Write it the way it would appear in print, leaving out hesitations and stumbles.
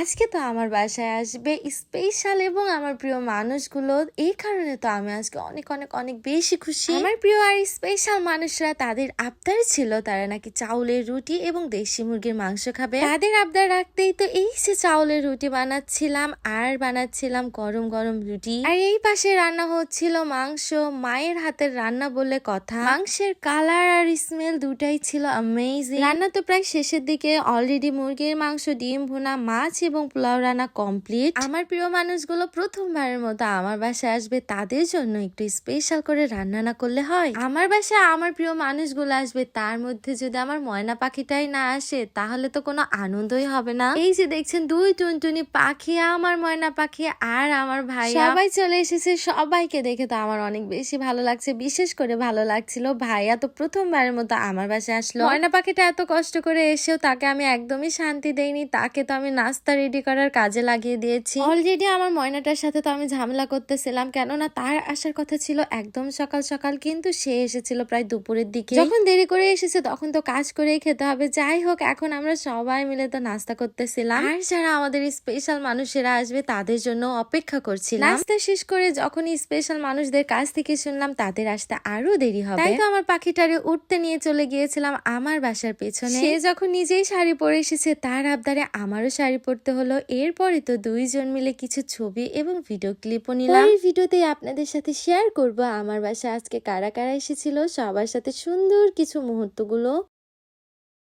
আজকে তো আমার বাসায় আসবে স্পেশাল এবং আমার প্রিয় মানুষগুলো। এই কারণে তো আমি আজকে অনেক অনেক অনেক বেশি খুশি। আমার প্রিয় আর স্পেশাল মানুষরা তাদের আবদার ছিল তারা নাকি চাউলের রুটি এবং দেশি মুরগির মাংস খাবে। তাদের আবদার রাখতেই তো এই যে চাউলের রুটি বানাচ্ছিলাম আর বানাচ্ছিলাম গরম গরম রুটি। আর এই পাশে রান্না হচ্ছিল মাংস, মায়ের হাতের রান্না বলে কথা। মাংসের কালার আর স্মেল দুটাই ছিল অ্যামেজিং। রান্না তো প্রায় শেষের দিকে, অলরেডি মুরগির মাংস, ডিম ভুনা, মাছ এবং পোলাও রান্না কমপ্লিট। আমার প্রিয় মানুষগুলো প্রথমবারের মতো আমার বাসায় আসবে, তাদের জন্য একটু স্পেশাল করে রান্না না করলে হয়? আমার বাসায় আমার প্রিয় মানুষগুলো আসবে, তার মধ্যে যদি আমার ময়না পাখিটাই না আসে তাহলে তো কোনো আনন্দই হবে না। এই যে দেখছেন দুই টুনটুনি পাখি, আমার ময়না পাখি আর আমার ভাই সবাই চলে এসেছে। সবাইকে দেখে তো আমার অনেক বেশি ভালো লাগছে। বিশেষ করে ভালো লাগছিল ভাইয়া তো প্রথমবারের মতো আমার বাসায় আসলো। ময়না পাখিটা এত কষ্ট করে এসেও তাকে আমি একদমই শান্তি দেইনি। তাকে তো আমি নাস্তা রেডি করার কাজে লাগিয়ে দিয়েছি। অলরেডি আমার ময়নাটার সাথে তো আমি ঝামেলা করতেছিলাম, কেননা তার আসার কথা ছিল একদম সকাল সকাল, কিন্তু সে এসেছিল প্রায় দুপুরের দিকে। যখন দেরি করে এসেছে তখন তো কাজ করেই খেতে হবে। যাই হোক, এখন আমরা সবাই মিলে তো নাস্তা করতেছিলাম আর যারা আমাদের স্পেশাল মানুষেরা আসবে তাদের জন্য অপেক্ষা করছিলাম। নাস্তা শেষ করে যখনই স্পেশাল মানুষদের কাছ থেকে শুনলাম তাদের আসতে আরো দেরি হবে, তাই তো আমার পাখিটারে উঠতে নিয়ে চলে গিয়েছিলাম আমার বাসার পেছনে। সে যখন নিজেই শাড়ি পরে এসেছে তার আবদারে আমারও শাড়ি পরতে হলো। এরপরে তো দুইজন মিলে কিছু ছবি এবং ভিডিও ক্লিপও নিলাম। এই ভিডিওতে আপনাদের সাথে শেয়ার করব আমার বাসায় আজকে কারা কারা এসেছিল, সবার সাথে সুন্দর কিছু মুহূর্তগুলো।